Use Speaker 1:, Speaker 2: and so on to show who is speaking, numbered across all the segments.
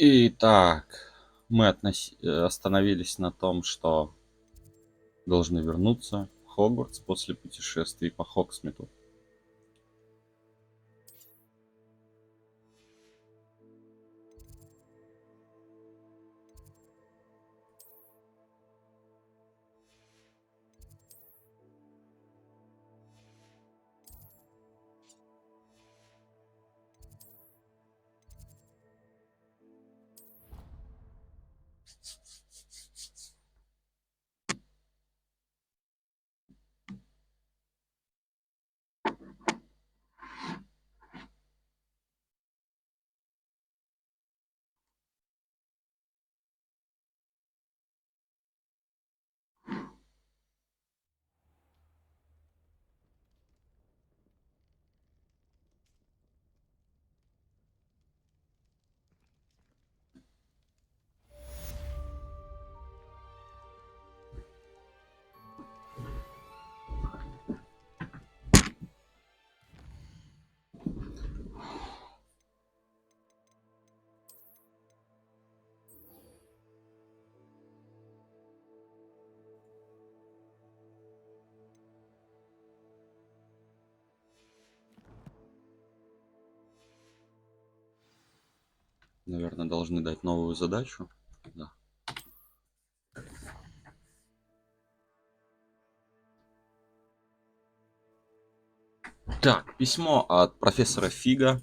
Speaker 1: Итак, мы остановились на том, что должны вернуться в Хогвартс после путешествий по Хогсмиту. Наверное, должны дать новую задачу. Да. Так, письмо от профессора Фига.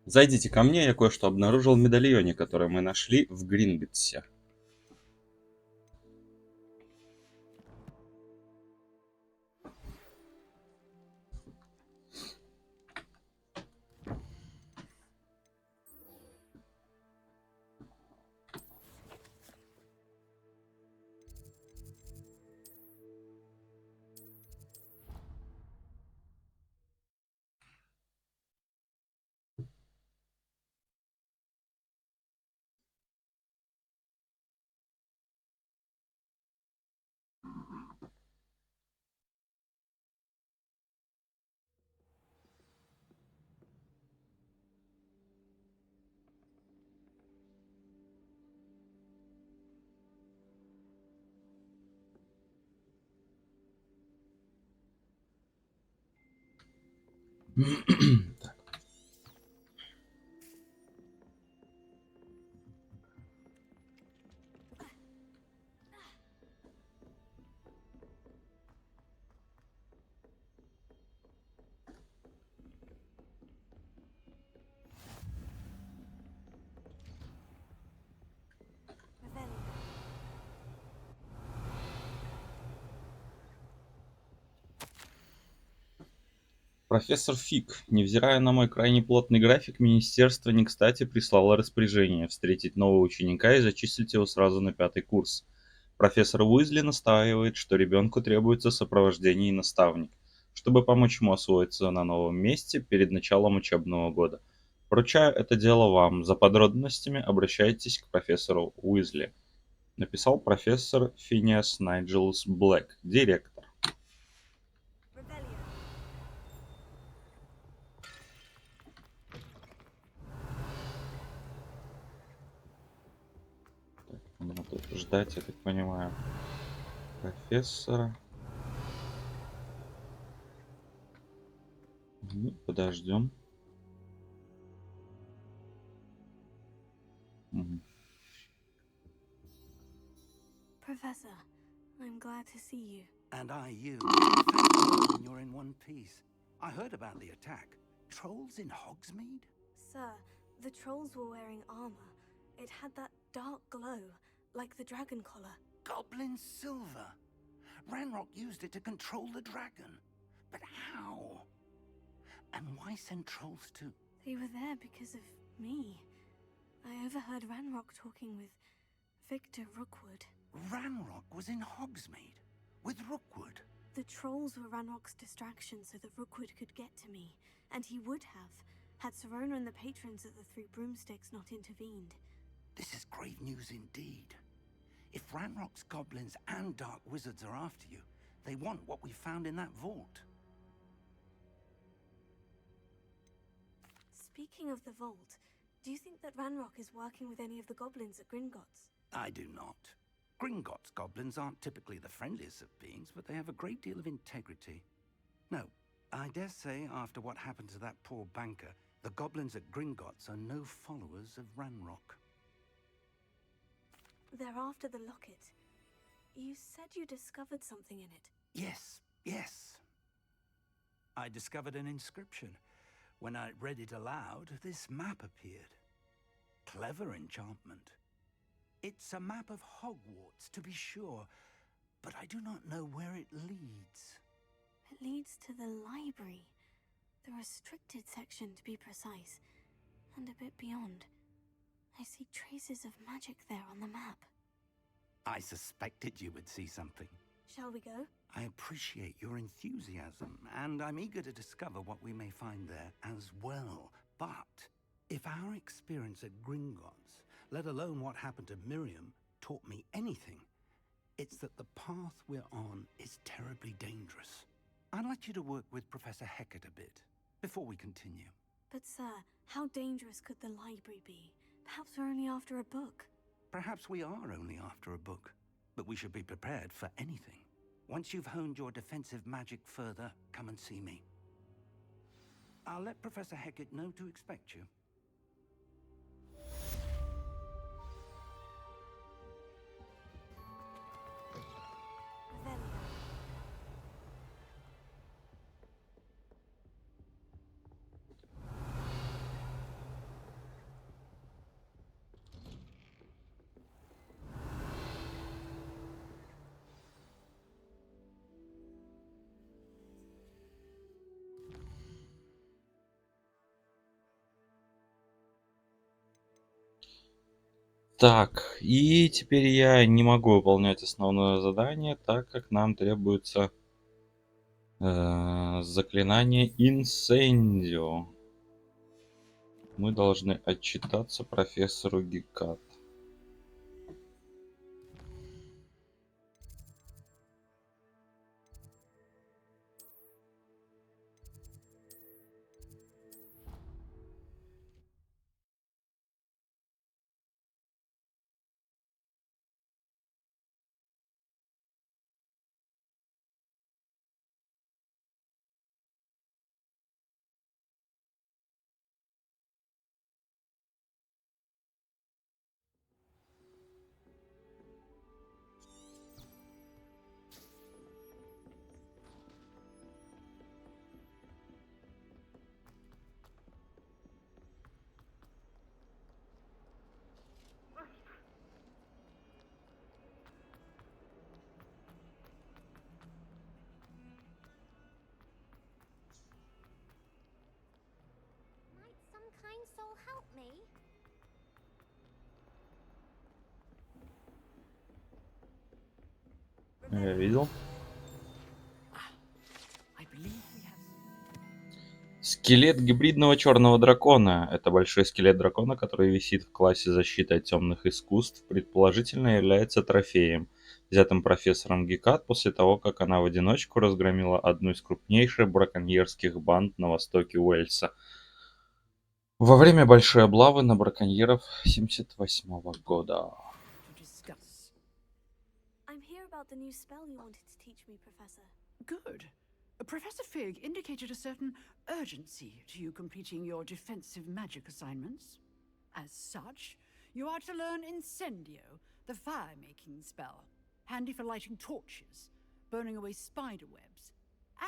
Speaker 1: Зайдите ко мне, я кое-что обнаружил в медальоне, который мы нашли в Гринбитсе. Так. Профессор Фиг, невзирая на мой крайне плотный график, министерство не кстати прислало распоряжение встретить нового ученика и зачислить его сразу на 5-й курс. Профессор Уизли настаивает, что ребенку требуется сопровождение и наставник, чтобы помочь ему освоиться на новом месте перед началом учебного года. Поручаю это дело вам. За подробностями обращайтесь к профессору Уизли. Написал профессор Финиас Найджелс Блэк, директор. Надо тут ждать, я так понимаю, профессора. Подождем.
Speaker 2: Professor, I'm glad to see you.
Speaker 3: And I you. Thank you when you're in one piece. I heard about the attack. Trolls in Hogsmeade?
Speaker 2: Sir, the trolls were wearing armor. It had that dark glow, like the dragon collar.
Speaker 3: Goblin silver. Ranrock used it to control the dragon. But how? And why send trolls too?
Speaker 2: They were there because of me. I overheard Ranrock talking with Victor Rookwood.
Speaker 3: Ranrock was in Hogsmeade with Rookwood.
Speaker 2: The trolls were Ranrock's distraction so that Rookwood could get to me, and he would have, had Serona and the patrons at the Three Broomsticks not intervened.
Speaker 3: This is grave news indeed. If Ranrock's goblins and dark wizards are after you, they want what we found in that vault.
Speaker 2: Speaking of the vault, Do you think that Ranrock is working with any of the goblins at Gringotts?
Speaker 3: I do not. Gringotts goblins aren't typically the friendliest of beings, but they have a great deal of integrity. No, I dare say after what happened to that poor banker, the goblins at Gringotts are no followers of Ranrock.
Speaker 2: They're after the locket. You said you discovered something in it.
Speaker 3: Yes. I discovered an inscription. When I read it aloud, this map appeared. Clever enchantment. It's a map of Hogwarts, to be sure, but I do not know where it leads.
Speaker 2: It leads to the library. The restricted section, to be precise. And a bit beyond. I see traces of magic there on the map.
Speaker 3: I suspected you would see something.
Speaker 2: Shall we go?
Speaker 3: I appreciate your enthusiasm, and I'm eager to discover what we may find there as well. But if our experience at Gringotts, let alone what happened to Miriam, taught me anything, it's that the path we're on is terribly dangerous. I'd like you to work with Professor Hecat a bit, before we continue.
Speaker 2: But sir, how dangerous could the library be? Perhaps we're only after a book.
Speaker 3: Perhaps we are only after a book, but we should be prepared for anything. Once you've honed your defensive magic further, come and see me. I'll let Professor Hecat know to expect you.
Speaker 2: Velia.
Speaker 1: Так, и теперь я не могу выполнять основное задание, так как нам требуется заклинание Инсендио. Мы должны отчитаться профессору Гекат.
Speaker 4: Might some kind soul help me?
Speaker 1: Я видел.
Speaker 4: I believe we have...
Speaker 1: Скелет гибридного черного дракона. Это большой скелет дракона, который висит в классе защиты от темных искусств. Предположительно является трофеем, взятым профессором Гекат после того, как она в одиночку разгромила одну из крупнейших браконьерских банд на востоке Уэльса во время большой облавы на браконьеров 1978 года.
Speaker 4: to discuss.
Speaker 2: I'm here about the new spell you wanted to teach me, Professor.
Speaker 5: Good. Professor Fig indicated a certain urgency to you completing your defensive magic assignments. As such, you are to learn Incendio, the fire-making spell, handy for lighting torches, burning away spider webs,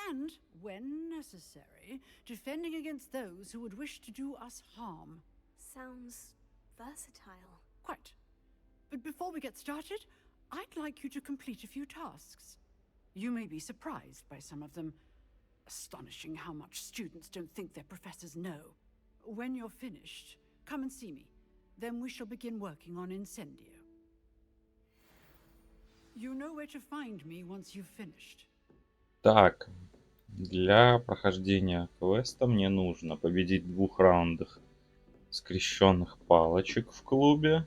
Speaker 5: and, when necessary, defending against those who would wish to do us harm.
Speaker 2: Sounds versatile.
Speaker 5: Quite. But before we get started, I'd like you to complete a few tasks. You may be surprised by some of them. Astonishing how much students don't think their professors know. When you're finished, come and see me. Then we shall begin working on Incendio. You know where to find me once you've finished.
Speaker 1: Так, для прохождения квеста мне нужно победить в 2 раундах скрещенных палочек в клубе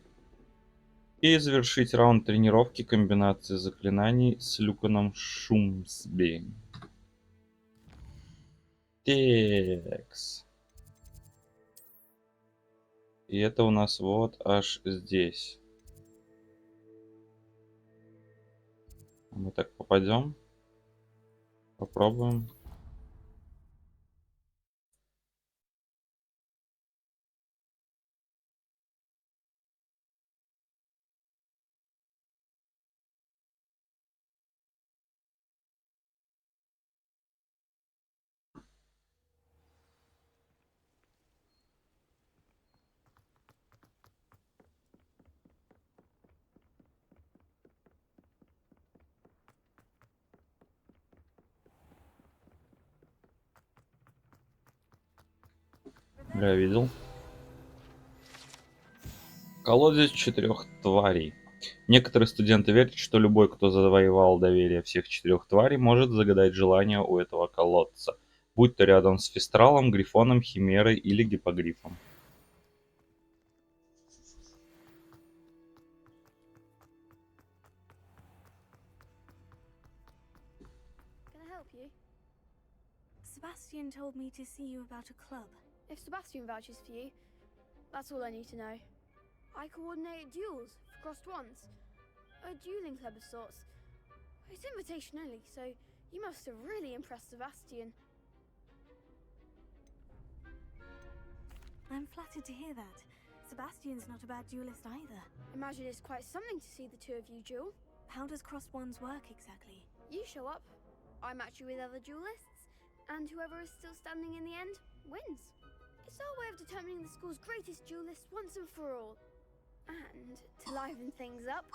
Speaker 1: и завершить раунд тренировки комбинации заклинаний с Люканом Шумсби. Текс. И это у нас вот аж здесь. Мы так попадем. Попробуем. Я видел. Колодец 4 тварей. Некоторые студенты верят, что любой, кто завоевал доверие всех 4 тварей, может загадать желание у этого колодца, будь то рядом с Фестралом, Грифоном, Химерой или Гиппогрифом.
Speaker 6: Can I help you?
Speaker 2: Sebastian told me to see you about a club.
Speaker 6: If Sebastian vouches for you, that's all I need to know. I coordinate duels for crossed ones. A dueling club of sorts. It's invitation only, so you must have really impressed Sebastian.
Speaker 2: I'm flattered to hear that. Sebastian's not a bad duelist either.
Speaker 6: Imagine it's quite something to see the two of you duel.
Speaker 2: How does crossed ones work exactly?
Speaker 6: You show up, I match you with other duelists, and whoever is still standing in the end wins. It's our way of determining the school's greatest duelist once and for all. And to liven things up,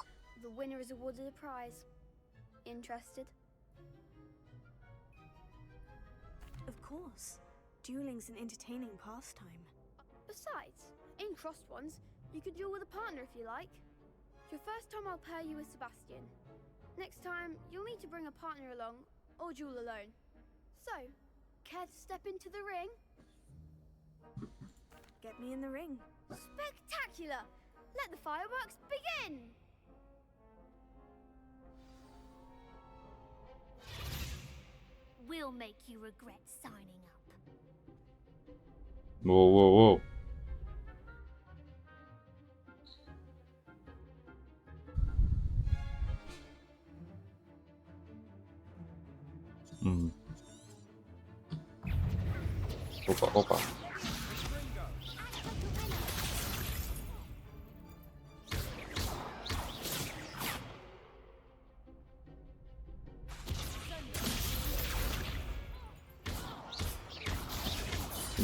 Speaker 6: the winner is awarded a prize. Interested?
Speaker 2: Of course. Dueling's an entertaining pastime.
Speaker 6: Besides, in crossed ones, you could duel with a partner if you like. Your first time I'll pair you with Sebastian. Next time, you'll need to bring a partner along, or duel alone. So, care to step into the ring?
Speaker 2: Get me in the ring.
Speaker 6: Spectacular! Let the fireworks begin!
Speaker 4: We'll make you regret signing up.
Speaker 1: Воу-воу-воу. Мгм. Опа, опа.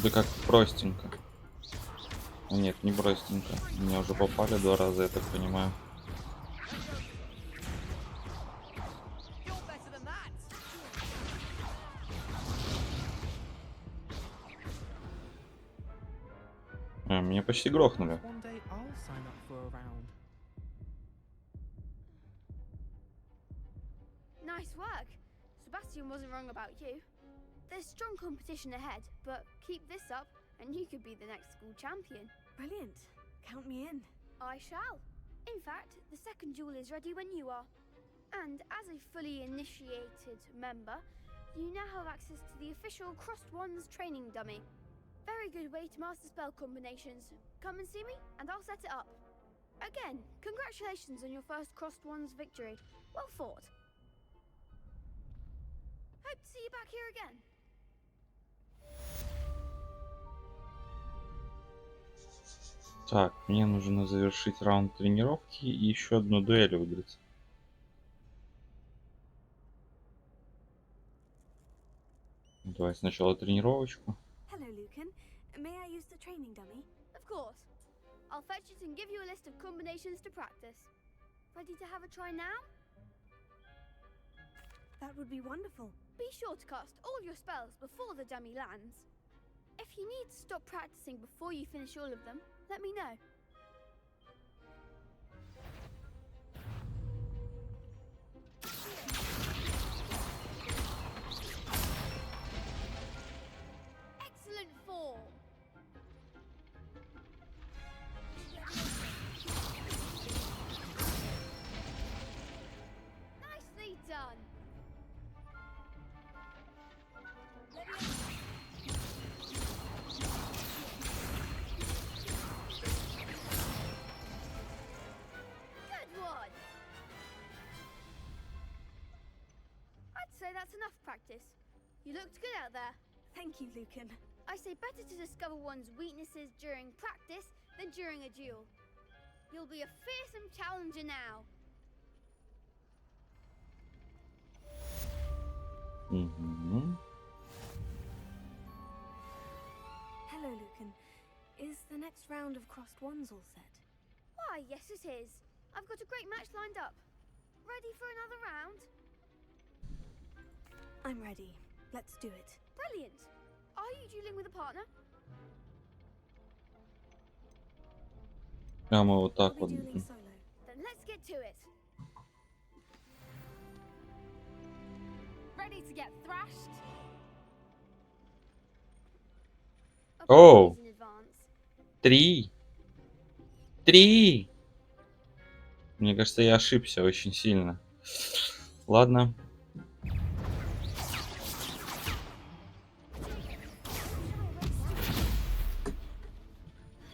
Speaker 1: Да как простенько. А нет, не простенько. Меня уже попали 2 раза, я так понимаю. Меня почти грохнули.
Speaker 7: One day I'll sign up for a round.
Speaker 6: Nice work! Sebastian wasn't wrong about you. There's strong competition ahead, but keep this up and you could be the next school champion.
Speaker 2: Brilliant. Count me in.
Speaker 6: I shall. In fact, the second duel is ready when you are. And as a fully initiated member, you now have access to the official Crossed Wands training dummy. Very good way to master spell combinations. Come and see me, and I'll set it up. Again, congratulations on your first Crossed Wands victory. Well fought. Hope to see you back here again.
Speaker 1: Так, мне нужно завершить раунд тренировки и еще одну дуэль выиграть. Давай сначала тренировочку.
Speaker 2: Hello, Lucan. May I use the training dummy?
Speaker 6: Of course. I'll fetch it and give you a list of combinations to practice. Ready to have a try now?
Speaker 2: That would be wonderful.
Speaker 6: Be sure to cast all your spells before the dummy lands. If you need to stop practicing before you finish all of them, let me know. Excellent form! Nicely done! that's enough practice. You looked good out there.
Speaker 2: Thank you, Lucan.
Speaker 6: I say better to discover one's weaknesses during practice than during a duel. You'll be a fearsome challenger now.
Speaker 2: Hello, Lucan. Is the next round of crossed ones all set?
Speaker 6: Why, yes it is. I've got a great match lined up. Ready for another round?
Speaker 2: I'm ready. Let's do it.
Speaker 6: Brilliant. Are you dueling with a partner?
Speaker 1: Прямо вот
Speaker 2: I'll
Speaker 1: так
Speaker 2: be
Speaker 1: вот.
Speaker 2: dueling solo.
Speaker 6: Then let's get to it. Ready to get thrashed?
Speaker 1: Oh.
Speaker 6: Apologies in advance.
Speaker 1: 3. 3. Мне кажется, я ошибся очень сильно. Ладно.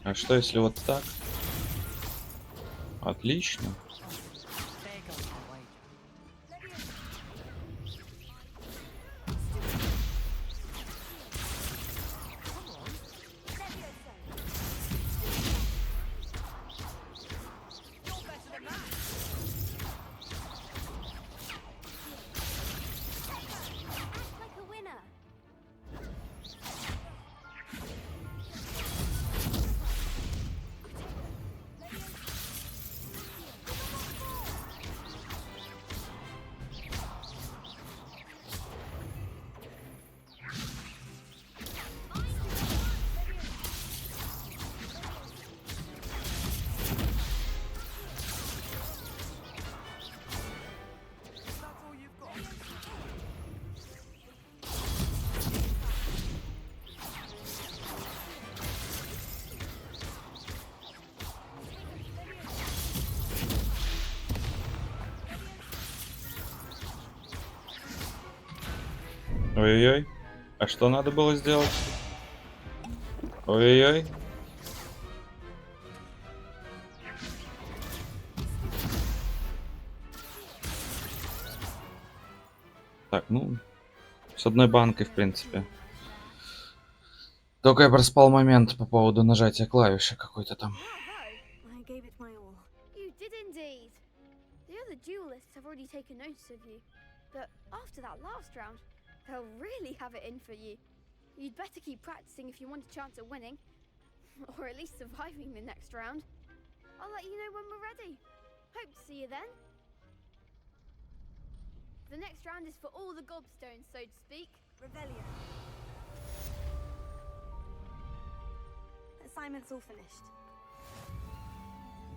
Speaker 1: А что если вот так? Отлично.
Speaker 2: Like a winner.
Speaker 1: Ой-ой-ой. А что надо было сделать? Ой-ой-ой. Так, ну, с одной банкой, в принципе. Только я проспал момент по поводу нажатия клавиши какой-то там.
Speaker 2: I gave it my all.
Speaker 6: You did indeed. The other duelists have already taken notice of you, but after that last round, they'll really have it in for you. You'd better keep practicing if you want a chance at winning, or at least surviving the next round. I'll let you know when we're ready. Hope to see you then. The next round is for all the gobstones, so to speak.
Speaker 2: Revelio. Assignment's all finished.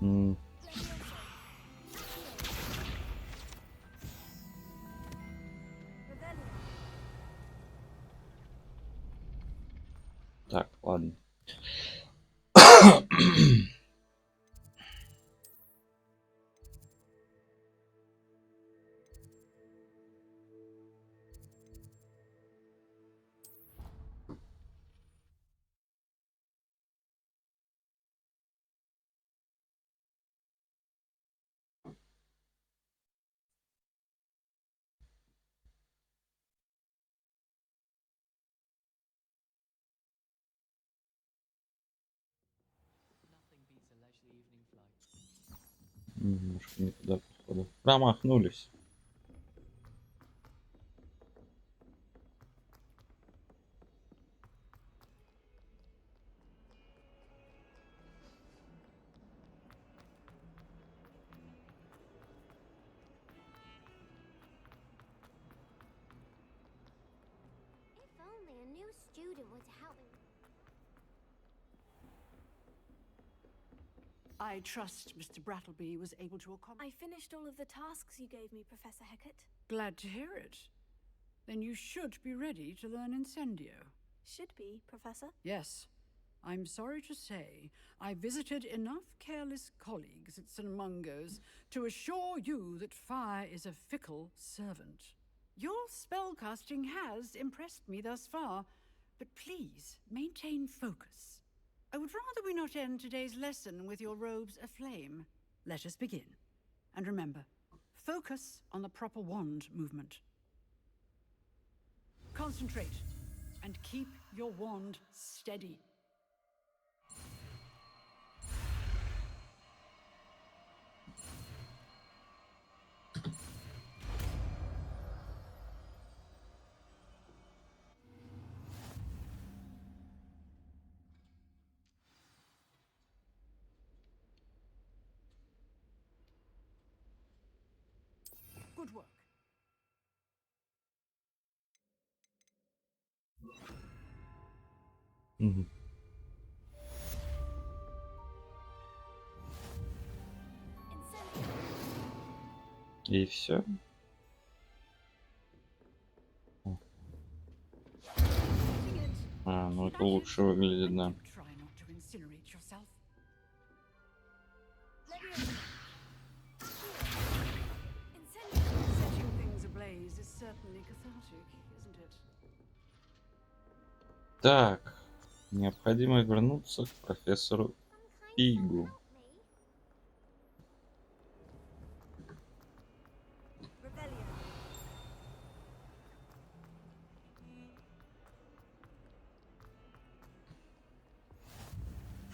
Speaker 1: М,
Speaker 2: Revelio.
Speaker 1: Так, ладно. Немножко не туда, походу. Промахнулись.
Speaker 4: If only a new student were to help me.
Speaker 5: I trust Mr. Brattleby was able to accommodate.
Speaker 2: I finished all of the tasks you gave me, Professor Hecat.
Speaker 5: Glad to hear it. Then you should be ready to learn Incendio.
Speaker 2: Should be, Professor.
Speaker 5: Yes. I'm sorry to say, I visited enough careless colleagues at St. Mungo's to assure you that fire is a fickle servant. Your spellcasting has impressed me thus far, but please maintain focus. I would rather we not end today's lesson with your robes aflame. Let us begin. And remember, focus on the proper wand movement. Concentrate and keep your wand steady. Good work.
Speaker 1: Мгм. И все. Ну это лучше выглядит, да.
Speaker 5: Try not to incinerate yourself. Setting things ablaze is certainly cathartic, isn't it?
Speaker 1: Так, необходимо вернуться к профессору Фигу.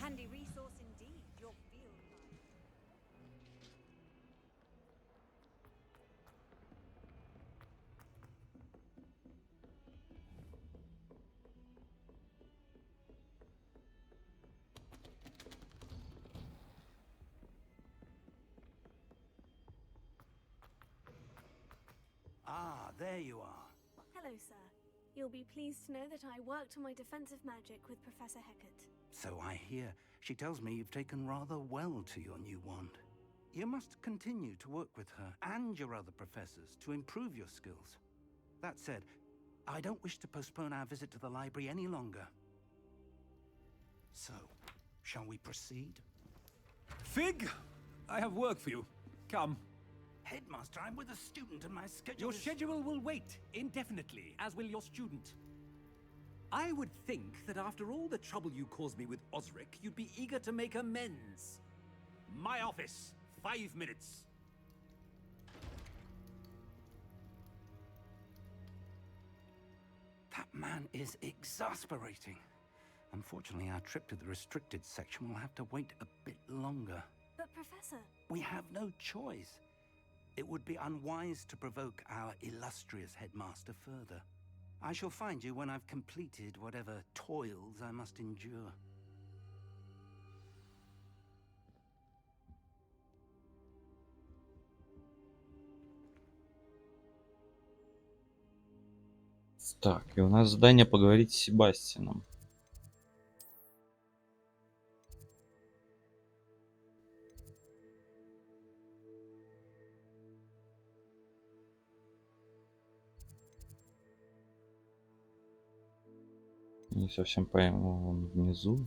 Speaker 8: Handy resource indeed, your field guide.
Speaker 3: Ah, there you are.
Speaker 2: Hello, sir. You'll be pleased to know that I worked on my defensive magic with Professor Hecat.
Speaker 3: So I hear. She tells me you've taken rather well to your new wand. You must continue to work with her and your other professors to improve your skills. That said, I don't wish to postpone our visit to the library any longer. So, shall we proceed?
Speaker 9: Fig, I have work for you. Come.
Speaker 3: Headmaster, I'm with a student and my schedule
Speaker 9: Your
Speaker 3: is...
Speaker 9: schedule will wait indefinitely, as will your student. I would think that after all the trouble you caused me with Osric, you'd be eager to make amends. My office, 5 minutes.
Speaker 3: That man is exasperating. Unfortunately, our trip to the restricted section will have to wait a bit longer.
Speaker 2: But, Professor...
Speaker 3: We have no choice. It would be unwise to provoke our illustrious headmaster further. I shall find you when I've completed whatever toils I must endure.
Speaker 1: Так, и у нас задание поговорить с Себастьяном. Не совсем пойму, он внизу.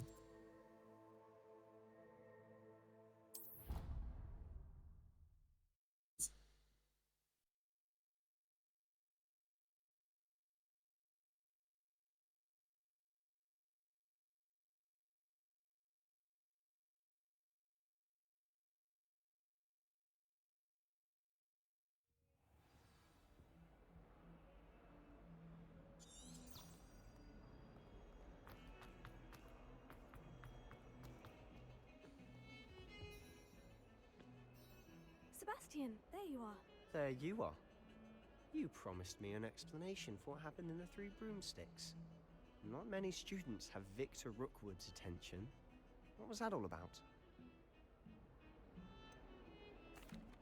Speaker 2: Sebastian, there you are.
Speaker 10: There you are. You promised me an explanation for what happened in the Three Broomsticks. Not many students have Victor Rookwood's attention. What was that all about?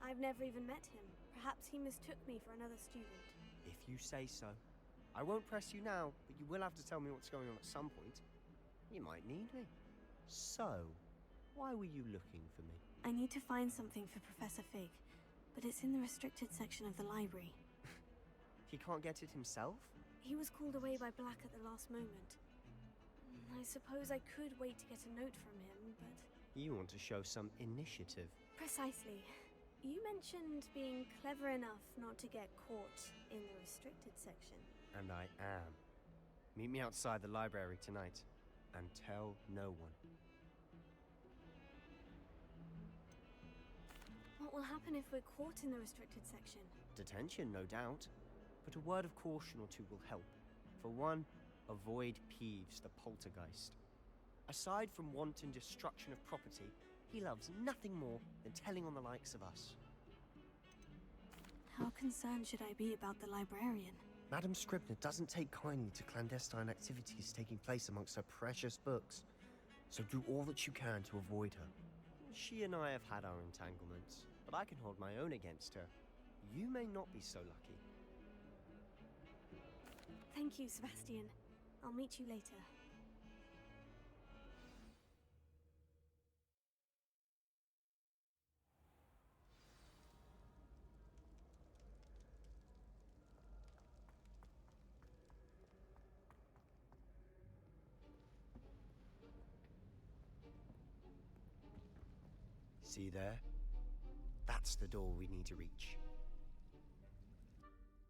Speaker 2: I've never even met him. Perhaps he mistook me for another student.
Speaker 10: If you say so. I won't press you now, but you will have to tell me what's going on at some point. You might need me. So, why were you looking for me?
Speaker 2: I need to find something for Professor Fig, but it's in the restricted section of the library.
Speaker 10: He can't get it himself?
Speaker 2: He was called away by Black at the last moment. I suppose I could wait to get a note from him, but...
Speaker 10: You want to show some initiative.
Speaker 2: Precisely. You mentioned being clever enough not to get caught in the restricted section.
Speaker 10: And I am. Meet me outside the library tonight, and tell no one.
Speaker 2: What will happen if we're caught in the restricted section?
Speaker 10: Detention, no doubt. But a word of caution or two will help. For one, avoid Peeves, the poltergeist. Aside from wanton destruction of property, he loves nothing more than telling on the likes of us.
Speaker 2: How concerned should I be about the librarian?
Speaker 10: Madame Scribner doesn't take kindly to clandestine activities taking place amongst her precious books, so do all that you can to avoid her. She and I have had our entanglements, but I can hold my own against her. You may not be so lucky.
Speaker 2: Thank you, Sebastian. I'll meet you later.
Speaker 10: See there? That's the door we need to reach.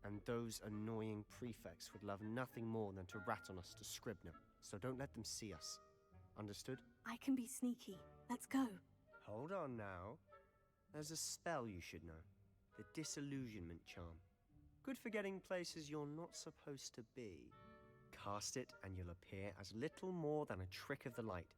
Speaker 10: And those annoying prefects would love nothing more than to rat on us to Scribner, so don't let them see us. Understood?
Speaker 2: I can be sneaky. Let's go.
Speaker 10: Hold on now. There's a spell you should know. The Disillusionment Charm. Good for getting places you're not supposed to be. Cast it and you'll appear as little more than a trick of the light,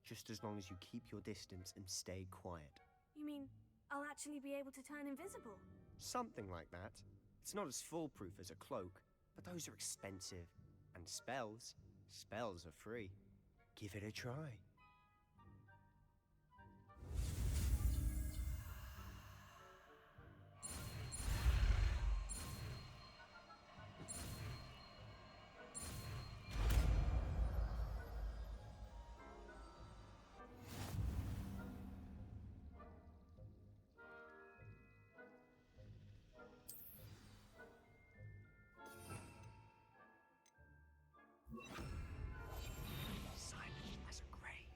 Speaker 10: just as long as you keep your distance and stay quiet.
Speaker 2: You mean I'll actually be able to turn invisible?
Speaker 10: Something like that. It's not as foolproof as a cloak, but those are expensive. And spells are free. Give it a try. Silent as a grave.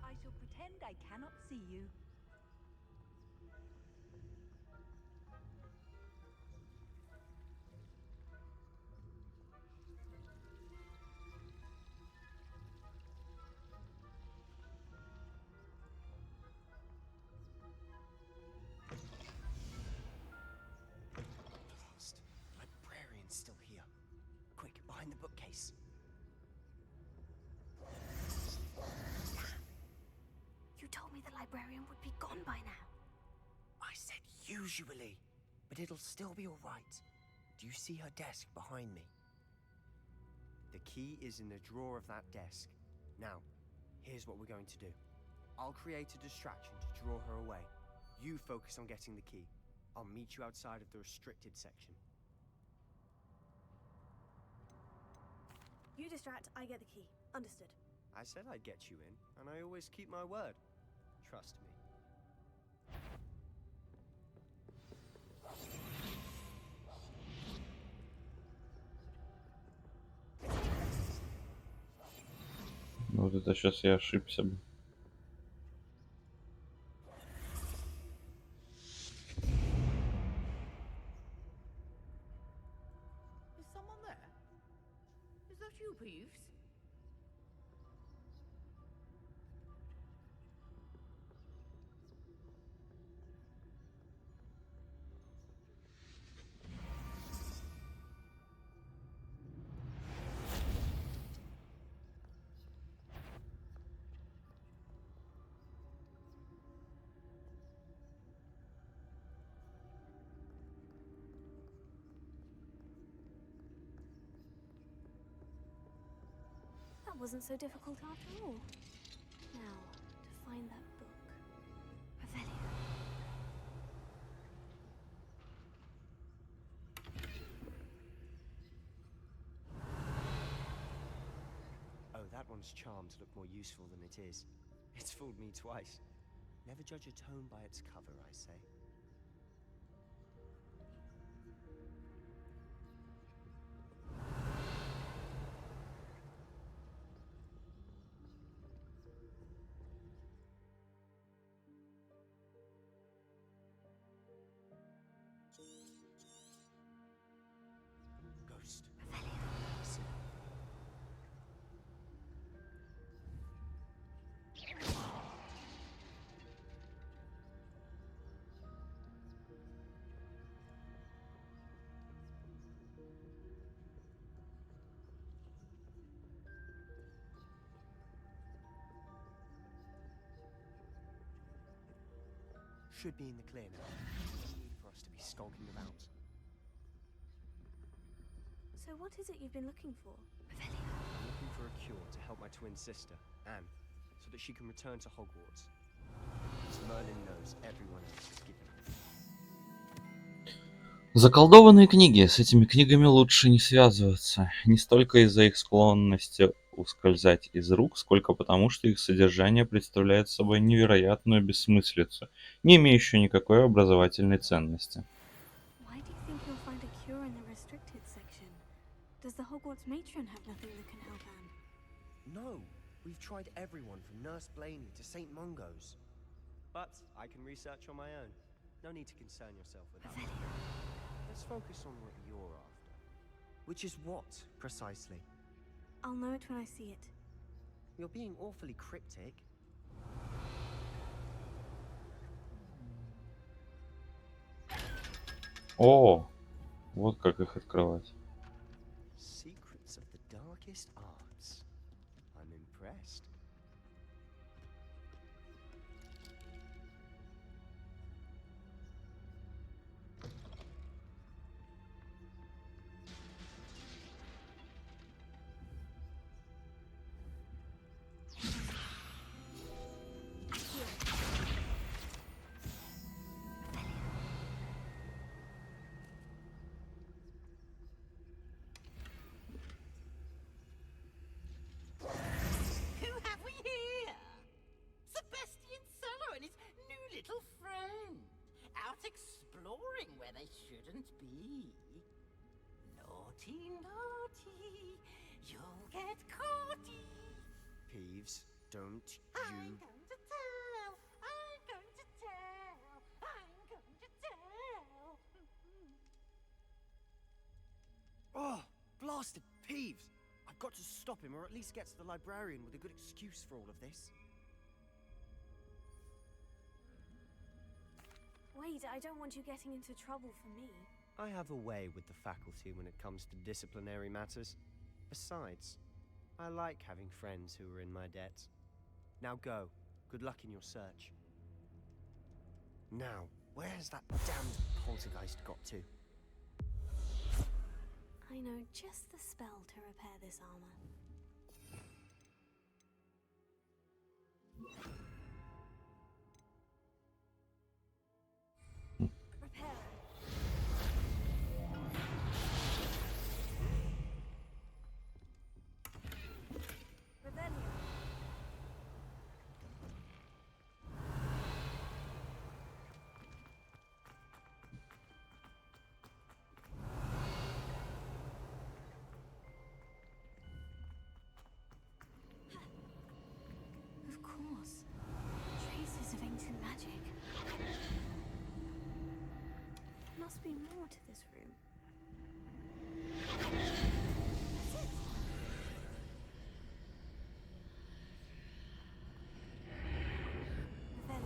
Speaker 8: I shall pretend I cannot see you.
Speaker 10: Lost. Librarian's still here. Quick, behind the bookcase.
Speaker 2: You told me the librarian would be gone by now.
Speaker 10: I said usually, but it'll still be all right. Do you see her desk behind me? The key is in the drawer of that desk. Now, here's what we're going to do. I'll create a distraction to draw her away. You focus on getting the key. I'll meet you outside of the restricted section.
Speaker 2: You distract, I get the key. Understood.
Speaker 10: I said I'd get you in, and I always keep my word. Trust me.
Speaker 1: Вот это сейчас я ошибся бы.
Speaker 5: Is someone there? Is that you, Peeves?
Speaker 2: That wasn't so difficult after all. Now, to find that book. Revelio.
Speaker 10: Oh, that one's charmed to look more useful than it is. It's fooled me twice. Never judge a tome by its cover, I say. should be in the clear now. No need for us to be skulking about.
Speaker 2: So what is it you've been looking for?
Speaker 10: I'm looking for a cure to help my twin sister, Anne, so that she can return to Hogwarts. As Merlin knows everyone else is given up.
Speaker 1: Заколдованные книги. С этими книгами лучше не связываться. Не столько из-за их склонности ускользать из рук, сколько потому, что их содержание представляет собой невероятную бессмыслицу, не имеющую никакой образовательной ценности.
Speaker 2: Why do you think you'll find a cure in the restricted section? Does the Hogwarts matron have nothing that can help Anne?
Speaker 10: No, we've tried everyone from Nurse Blaney to St. Mungo's. But I can research on my own. No need to concern yourself with that. Let's focus on what you're after. Which is what, precisely?
Speaker 2: I'll know it when I see it.
Speaker 10: You're being awfully cryptic.
Speaker 1: О, вот как их открывать.
Speaker 10: Secrets of the darkest arts. I'm impressed.
Speaker 11: Who have we here? Sebastian Cello and his new little friend. Out exploring where they shouldn't be. Naughty, naughty. You'll get caughty.
Speaker 10: Peeves, don't
Speaker 11: I'm
Speaker 10: you...
Speaker 11: going to tell. I'm going to tell. I'm going to tell.
Speaker 10: Oh, blasted Peeves! I've got to stop him, or at least get to the librarian with a good excuse for all of this.
Speaker 2: Wait, I don't want you getting into trouble for me.
Speaker 10: I have a way with the faculty when it comes to disciplinary matters. Besides, I like having friends who are in my debt. Now go. Good luck in your search. Now, where has that damned poltergeist got to?
Speaker 2: I know just the spell to repair this armor. Repair. Revelio. Of course. Traces of ancient magic. Must be more to this room. That's it. Revelio.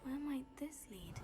Speaker 2: Where might this lead?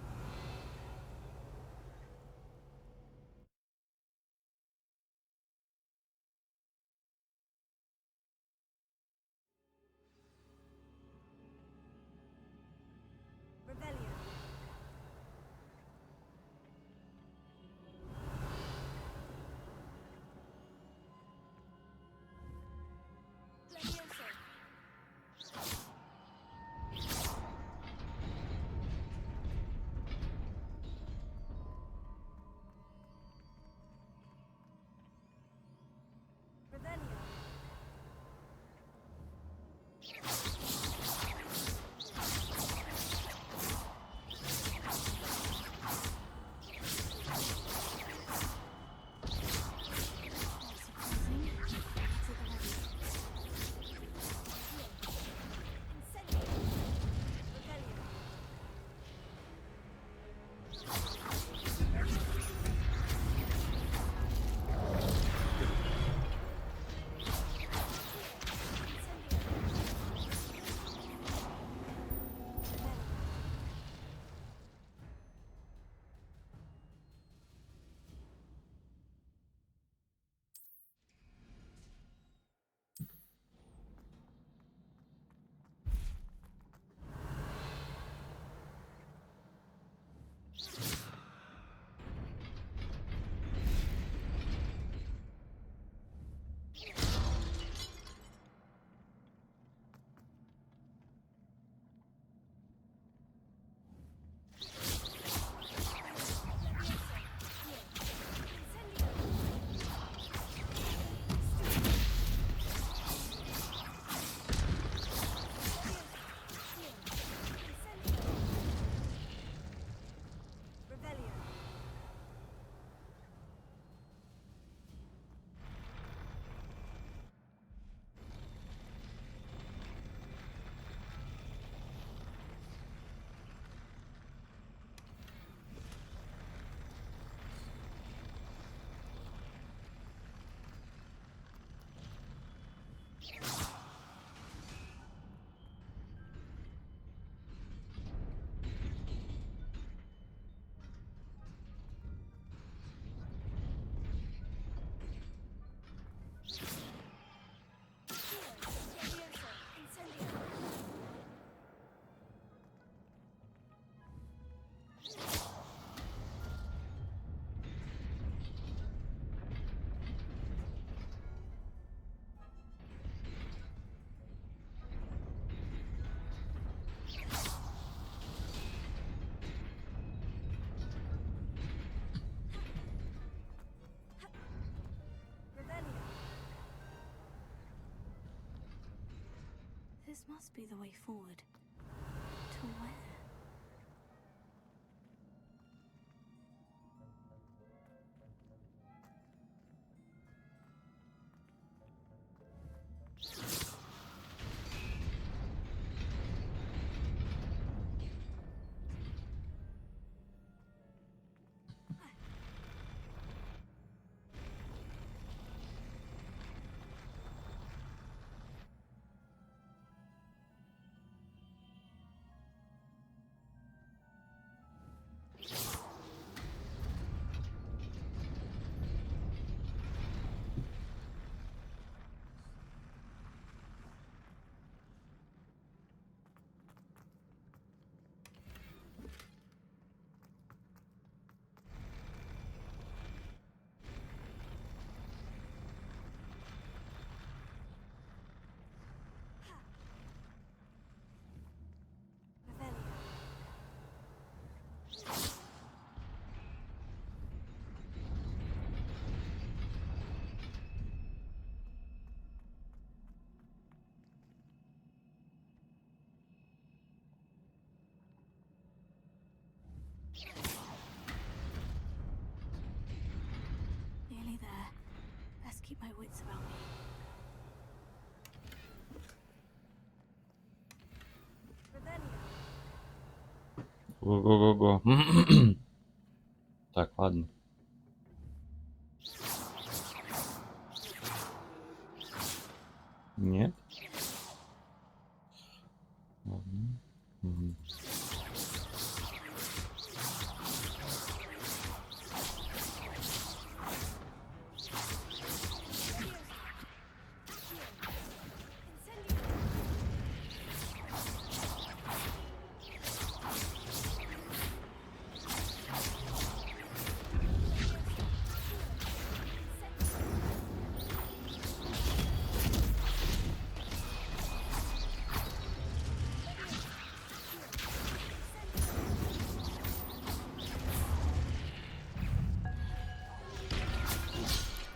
Speaker 2: This must be the way forward. To where? Nearly there. Best keep my wits about me.
Speaker 1: Го-го-го-го. Так, ладно. Нет? Ладно. Мгм.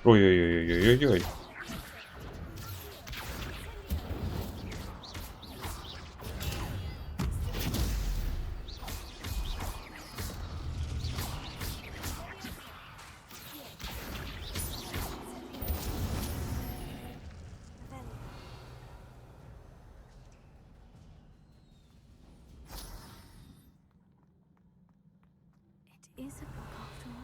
Speaker 1: Ой-ой-ой-ой-ой-ой.
Speaker 2: It is a book after all.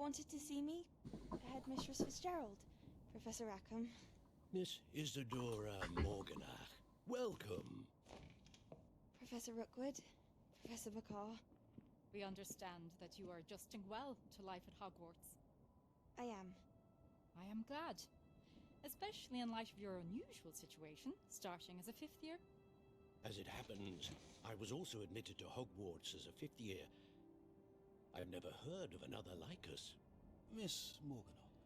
Speaker 12: wanted to see me? Headmistress Fitzgerald, Professor Rackham.
Speaker 13: Miss Isadora Morganach, welcome.
Speaker 12: Professor Rookwood, Professor Bakar.
Speaker 14: We understand that you are adjusting well to life at Hogwarts.
Speaker 12: I am.
Speaker 14: I am glad. Especially in light of your unusual situation, starting as a 5th year.
Speaker 13: As it happens, I was also admitted to Hogwarts as a 5th year. I've never heard of another like us.
Speaker 15: Miss Morganock,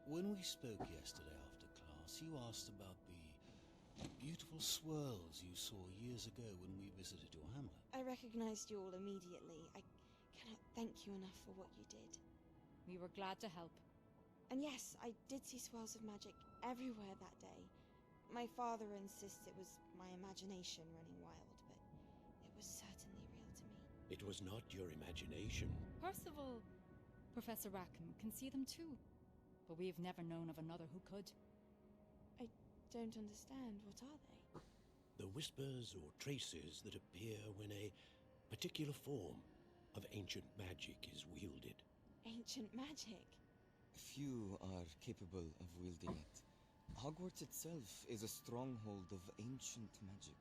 Speaker 15: when we spoke yesterday after class, you asked about the beautiful swirls you saw years ago when we visited your hamlet.
Speaker 12: I recognized you all immediately. I cannot thank you enough for what you did.
Speaker 14: We were glad to help.
Speaker 12: And yes, I did see swirls of magic everywhere that day. My father insists it was my imagination running wild, but it was certainly real to me.
Speaker 13: It was not your imagination.
Speaker 14: Percival, Professor Rackham can see them too, but we have never known of another who could.
Speaker 12: I don't understand. What are they?
Speaker 13: The whispers or traces that appear when a particular form of ancient magic is wielded.
Speaker 12: Ancient magic?
Speaker 16: Few are capable of wielding it. Hogwarts itself is a stronghold of ancient magic.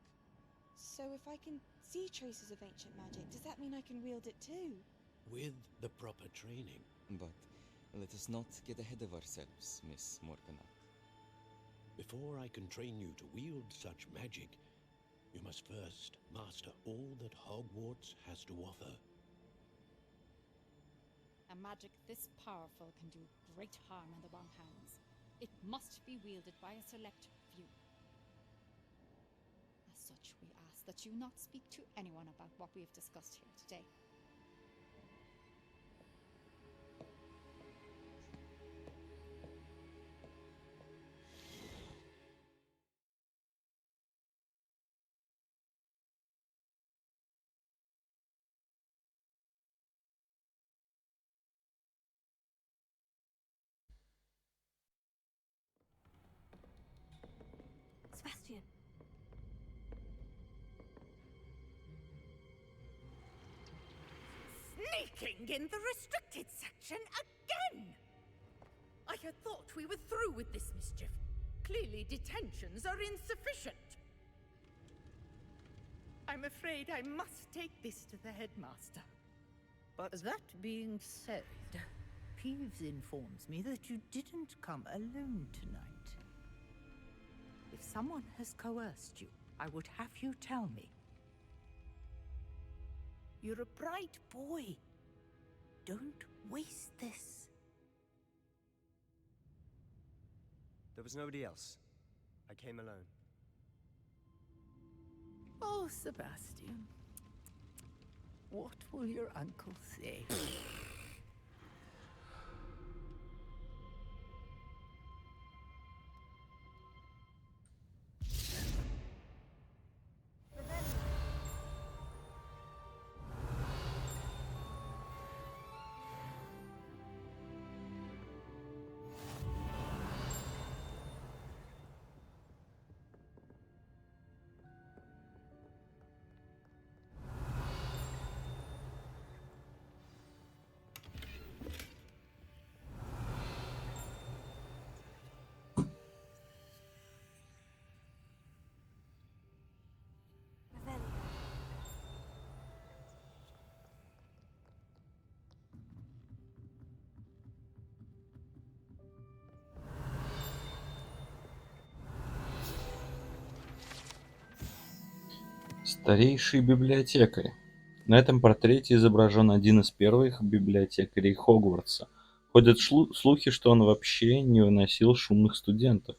Speaker 12: So if I can see traces of ancient magic, does that mean I can wield it too?
Speaker 13: With the proper training.
Speaker 16: But let us not get ahead of ourselves, Miss Morganock.
Speaker 13: Before I can train you to wield such magic, you must first master all that Hogwarts has to offer.
Speaker 14: A magic this powerful can do great harm in the wrong hands. It must be wielded by a select few. As such, we ask that you not speak to anyone about what we have discussed here today.
Speaker 2: Sebastian.
Speaker 11: Sneaking in the restricted section again! I had thought we were through with this mischief. Clearly detentions are insufficient. I'm afraid I must take this to the headmaster.
Speaker 17: But that being said, Peeves informs me that you didn't come alone tonight. If someone has coerced you, I would have you tell me. You're a bright boy. Don't waste this.
Speaker 10: There was nobody else. I came alone.
Speaker 17: Oh, Sebastian. What will your uncle say?
Speaker 1: Старейший библиотекарь. На этом портрете изображен один из первых библиотекарей Хогвартса. Ходят слухи, что он вообще не выносил шумных студентов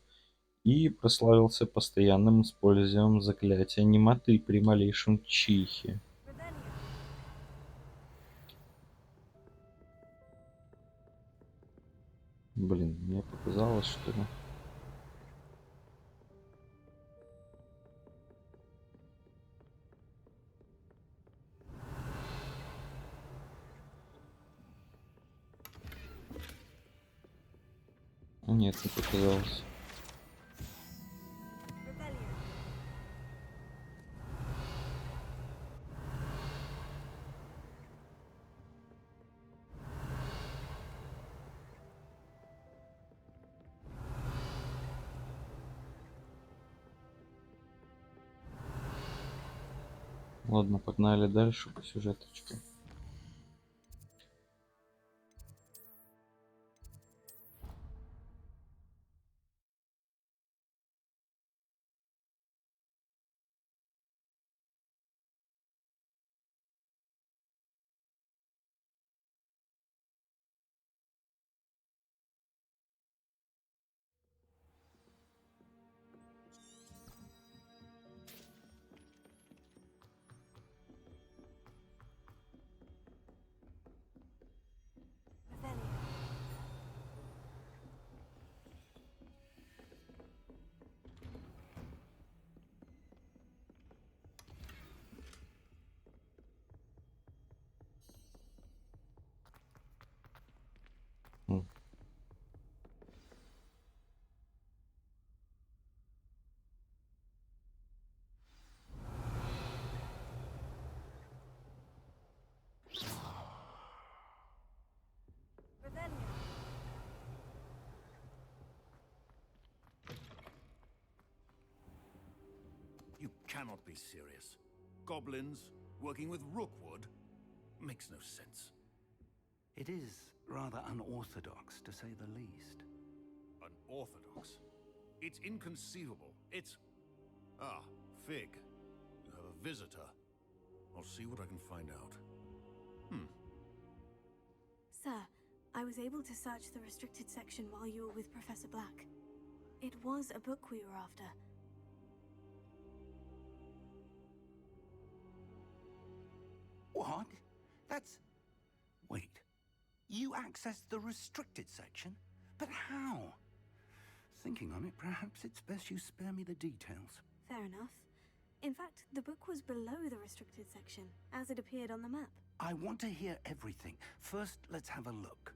Speaker 1: и прославился постоянным использованием заклятия немоты при малейшем чихе. Блин, мне показалось, что ли. Нет, не показалось. Ладно, погнали дальше по сюжеточке.
Speaker 3: You cannot be serious. Goblins working with Rookwood makes no sense. It is rather unorthodox, to say the least.
Speaker 18: Unorthodox? It's inconceivable. It's... Ah, Fig. You have a visitor. I'll see what I can find out.
Speaker 2: Sir, I was able to search the restricted section while you were with Professor Black. It was a book we were after.
Speaker 3: What? That's... Wait. You accessed the restricted section? But how? Thinking on it, perhaps it's best you spare me the details.
Speaker 2: Fair enough. In fact, the book was below the restricted section, as it appeared on the map.
Speaker 3: I want to hear everything. First, let's have a look.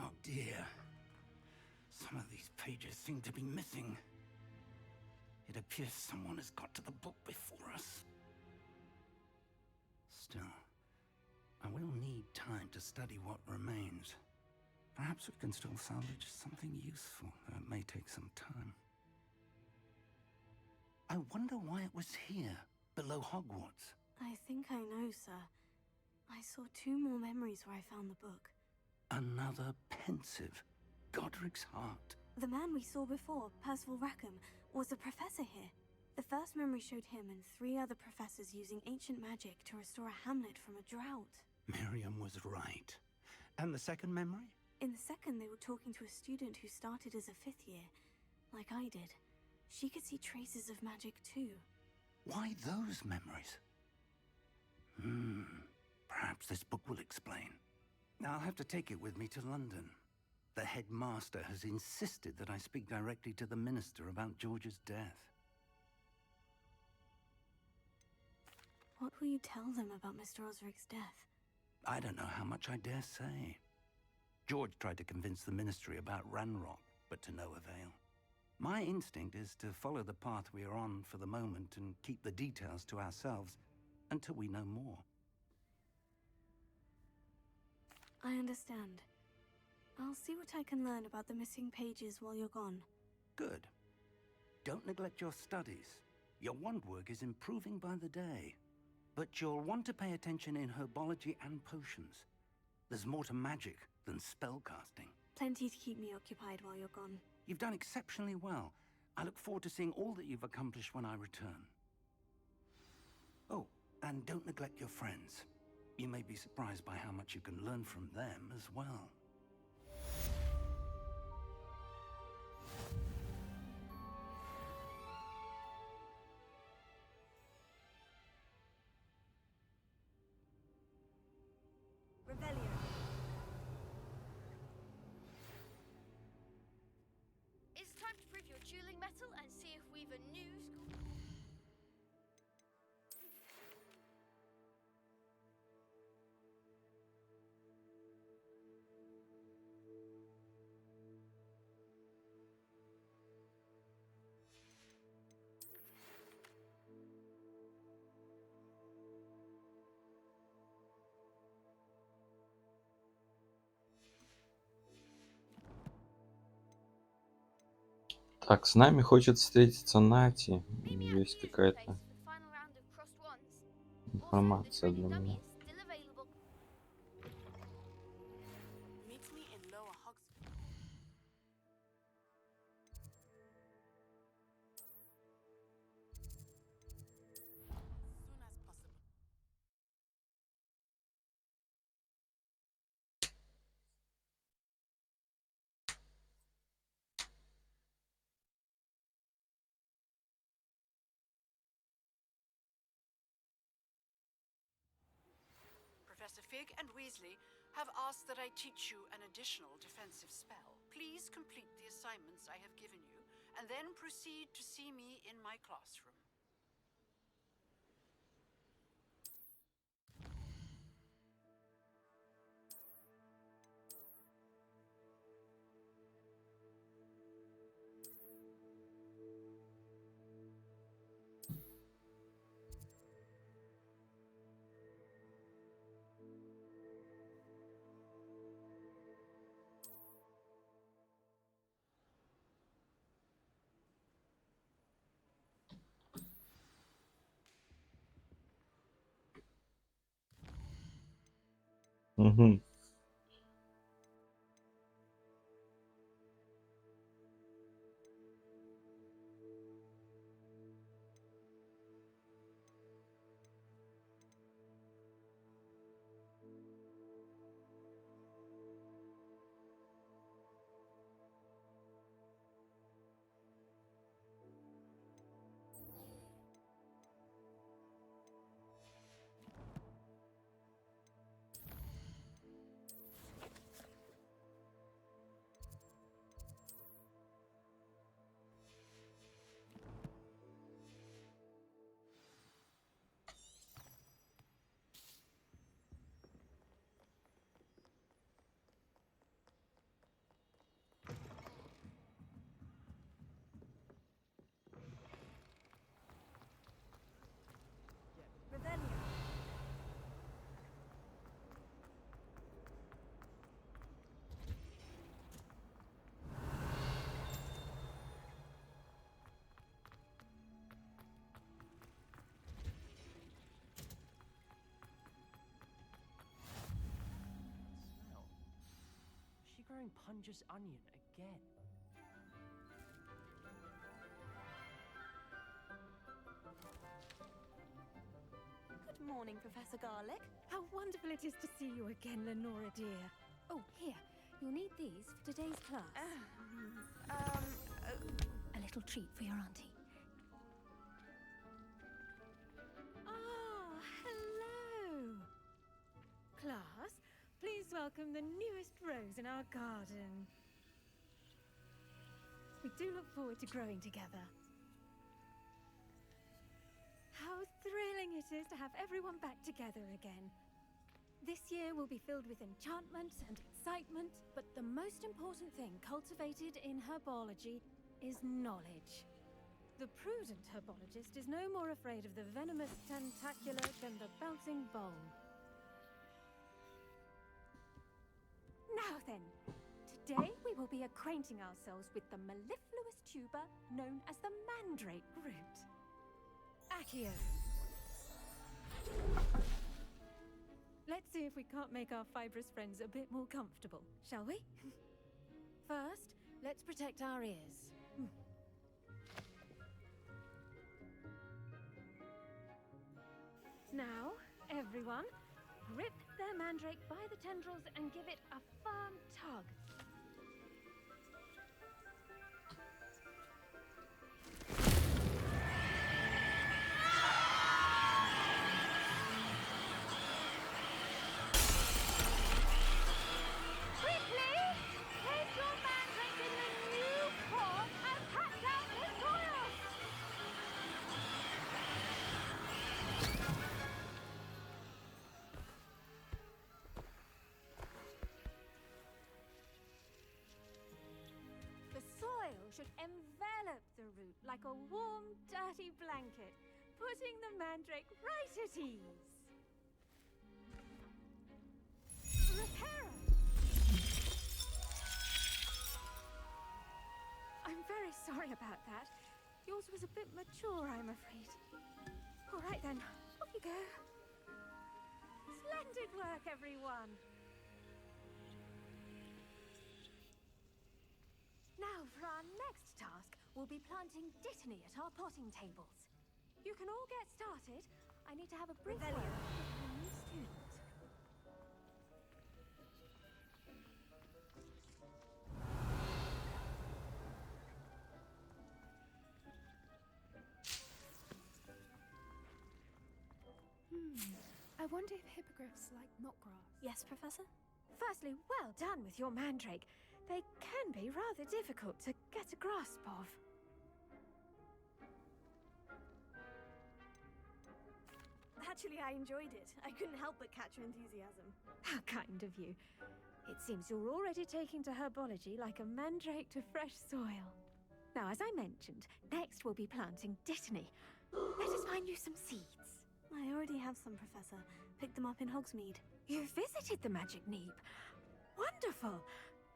Speaker 3: Oh dear. Some of these pages seem to be missing. It appears someone has got to the book before us. Still, I will need time to study what remains. Perhaps we can still salvage something useful, though it may take some time. I wonder why it was here, below Hogwarts.
Speaker 2: I think I know, sir. I saw 2 more memories where I found the book.
Speaker 3: Another pensive. Godric's heart.
Speaker 2: The man we saw before, Percival Rackham, was a professor here. The first memory showed him and 3 other professors using ancient magic to restore a hamlet from a drought.
Speaker 3: Miriam was right. And the second memory?
Speaker 2: In the second, they were talking to a student who started as a 5th year, like I did. She could see traces of magic too.
Speaker 3: Why those memories? Perhaps this book will explain. I'll have to take it with me to London. The headmaster has insisted that I speak directly to the minister about George's death.
Speaker 2: What will you tell them about Mr. Osric's death?
Speaker 3: I don't know how much I dare say. George tried to convince the ministry about Ranrock, but to no avail. My instinct is to follow the path we are on for the moment and keep the details to ourselves until we know more.
Speaker 2: I understand. I'll see what I can learn about the missing pages while you're gone.
Speaker 3: Good. Don't neglect your studies. Your wand work is improving by the day. But you'll want to pay attention in herbology and potions. There's more to magic than spellcasting.
Speaker 2: Plenty to keep me occupied while you're gone.
Speaker 3: You've done exceptionally well. I look forward to seeing all that you've accomplished when I return. Oh, and don't neglect your friends. You may be surprised by how much you can learn from them as well.
Speaker 6: It's time to prove your dueling metal and see if we've a new school.
Speaker 1: Так, с нами хочет встретиться Нати. Есть какая-то информация для меня.
Speaker 19: Meet me in Lower Hogwarts. Soon as possible.
Speaker 5: Professor Fig and Weasley have asked that I teach you an additional defensive spell. Please complete the assignments I have given you, and then proceed to see me in my classroom.
Speaker 1: Угу.
Speaker 10: Smell. Is she growing Punja's onion again?
Speaker 20: Good morning, Professor Garlick. How wonderful it is to see you again, Lenora dear. Oh, here. You'll need these for today's class. A little treat for your auntie. Ah, hello. Class, please welcome the newest rose in our garden. We do look forward to growing together. How thrilling it is to have everyone back together again. This year will be filled with enchantment and excitement, but the most important thing cultivated in herbology is knowledge. The prudent herbologist is no more afraid of the venomous tentacular than the bouncing bowl. Now then, today we will be acquainting ourselves with the mellifluous tuber known as the mandrake root. Accio. Let's see if we can't make our fibrous friends a bit more comfortable, shall we? First, let's protect our ears. Now, everyone, grip their mandrake by the tendrils and give it a firm tug. Quickly! Place your mandrake in the new core and cut down the coils! The soil should envelop the root like a warm, dirty blanket, putting the mandrake right at ease. Repairer! I'm very Sorry about that. Yours was a bit mature, I'm afraid. All right then, off you go. Splendid work, everyone. Now, for our next task, we'll be planting Dittany at our potting tables. You can all get started. I need to have a brief word with the new student.
Speaker 21: I wonder if hippogriffs like knotgrass.
Speaker 2: Yes, Professor?
Speaker 20: Firstly, well done with your mandrake. They can be rather difficult to get a grasp of.
Speaker 2: Actually, I enjoyed it. I couldn't help but catch your enthusiasm.
Speaker 20: How kind of you. It seems you're already taking to herbology like a mandrake to fresh soil. Now, as I mentioned, next we'll be planting Dittany. Let us find you some seeds.
Speaker 2: I already have some, Professor. Picked them up in Hogsmeade.
Speaker 20: You visited the Magic Neep. Wonderful!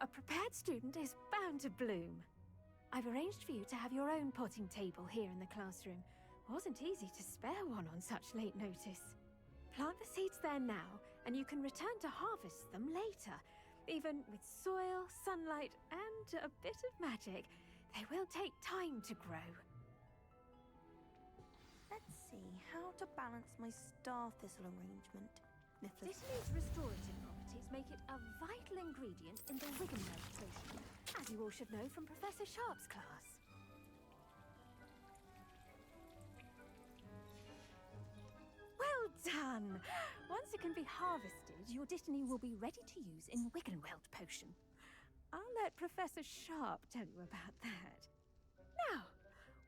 Speaker 20: A prepared student is bound to bloom. I've arranged for you to have your own potting table here in the classroom. Wasn't easy to spare one on such late notice. Plant the seeds there now, and you can return to harvest them later. Even with soil, sunlight, and a bit of magic, they will take time to grow.
Speaker 2: Let's see, how to balance my star thistle arrangement.
Speaker 20: Dittany's restorative properties make it a vital ingredient in the Wiggenweld potion, as you all should know from Professor Sharp's class. Well done! Once it can be harvested, your Dittany will be ready to use in Wiggenweld potion. I'll let Professor Sharp tell you about that. Now,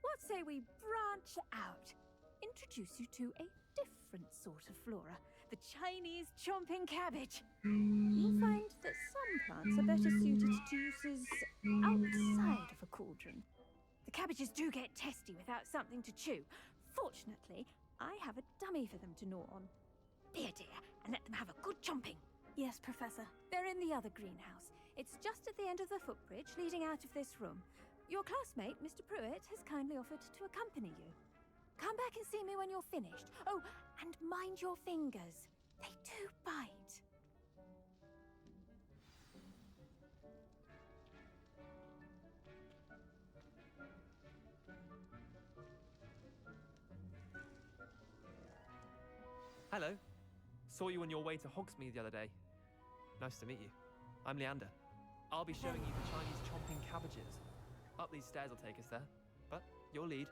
Speaker 20: what say we branch out? Introduce you to a different sort of flora, the Chinese chomping cabbage. You'll find that some plants are better suited to uses outside of a cauldron. The cabbages do get testy without something to chew. Fortunately, I have a dummy for them to gnaw on. Be a dear and let them have a good chomping.
Speaker 2: Yes, Professor.
Speaker 20: They're in the other greenhouse. It's just at the end of the footbridge leading out of this room. Your classmate, Mr. Pruitt, has kindly offered to accompany you. Come back and see me when you're finished. Oh, and mind your fingers. They do bite.
Speaker 22: Hello. Saw you on your way to Hogsmeade the other day. Nice to meet you. I'm Leander. I'll be showing you the Chinese chomping cabbages. Up these stairs will take us there, but your lead.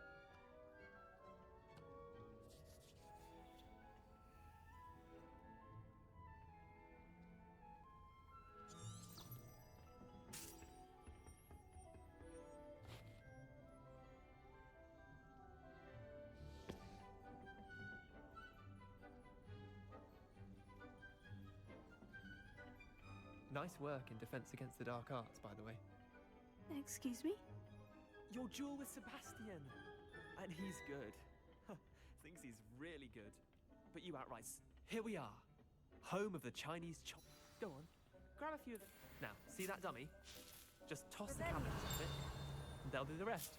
Speaker 22: Nice work in Defense Against the Dark Arts, by the way.
Speaker 2: Excuse me?
Speaker 22: Your duel with Sebastian! And he's good. Thinks he's really good. But you outright... Here we are. Home of the Chinese chop... Go on. Grab a few of them. Now, see that dummy? Just toss the cabbages at it, and they'll do the rest.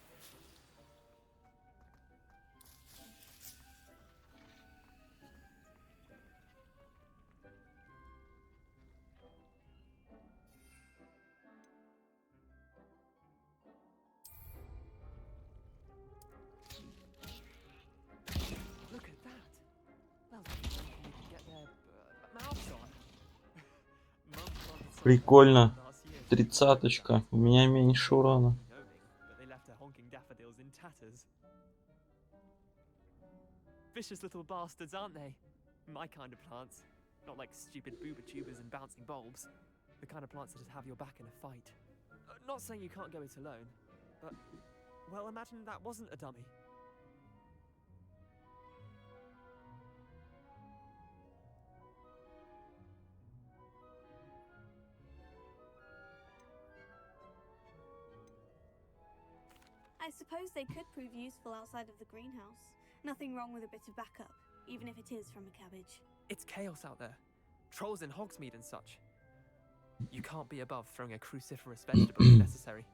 Speaker 1: Прикольно. 30-очка. У меня меньше урона.
Speaker 22: Vicious little bastards, aren't they? My kind of plants. Not like stupid booba tubers and bouncing bulbs. The kind of plants that just have your back in a fight. Not saying you can't go it alone, but... Well, imagine that wasn't a dummy.
Speaker 2: I suppose they could prove useful outside of the greenhouse. Nothing wrong with a bit of backup, even if it is from a cabbage.
Speaker 22: It's chaos out there. Trolls in Hogsmeade and such. You can't be above throwing a cruciferous vegetable if necessary.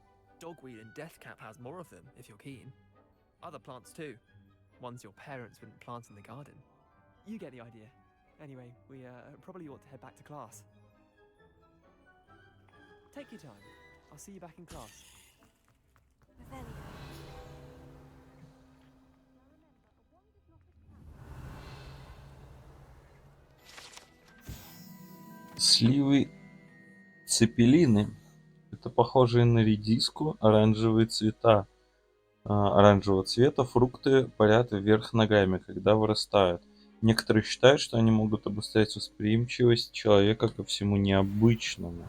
Speaker 22: dogweed and deathcap has more of them, if you're keen. Other plants too. Ones your parents wouldn't plant in the garden. You get the idea. Anyway, we probably ought to head back to class. Take your time. I'll see you back in class.
Speaker 1: Сливы цепелины. Это похожие на редиску оранжевые цвета. Оранжевого цвета фрукты парят вверх ногами, когда вырастают. Некоторые считают, что они могут обострять восприимчивость человека ко всему необычному.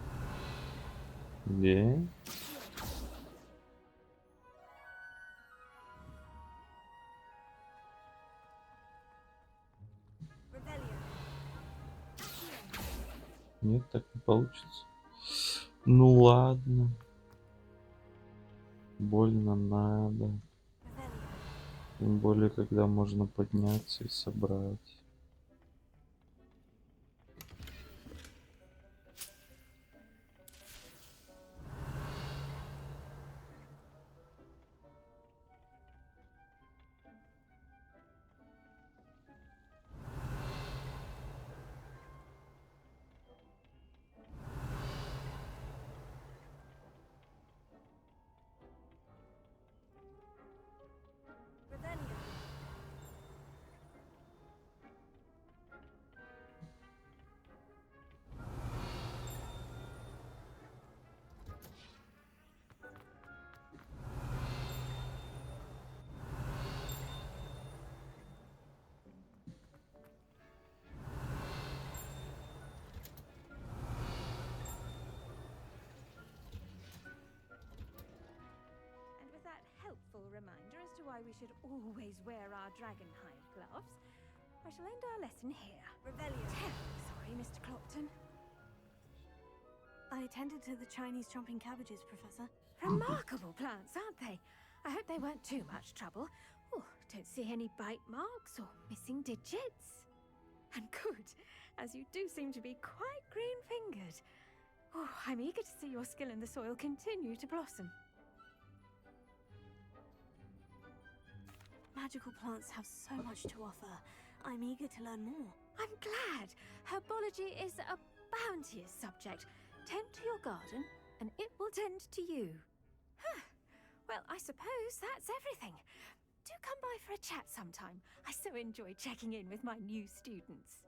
Speaker 1: Да? Нет, так не получится. Ну ладно. Больно надо. Тем более, когда можно подняться и собрать.
Speaker 4: And with that helpful reminder as to why we should always wear our dragonhide gloves, I shall end our lesson here. Terribly sorry, Mr. Clopton.
Speaker 2: I attended to the Chinese chomping cabbages, Professor.
Speaker 4: Remarkable plants, aren't they? I hope they weren't too much trouble. Oh, don't see any bite marks or missing digits. And good, as you do seem to be quite green-fingered. Oh, I'm eager to see your skill in the soil continue to blossom.
Speaker 2: Magical plants have so much to offer. I'm eager to learn more.
Speaker 4: I'm glad. Herbology is a bounteous subject. Tend to your garden, and it will tend to you. Huh. Well, I suppose that's everything. Do come by for a chat sometime. I so enjoy checking in with my new students.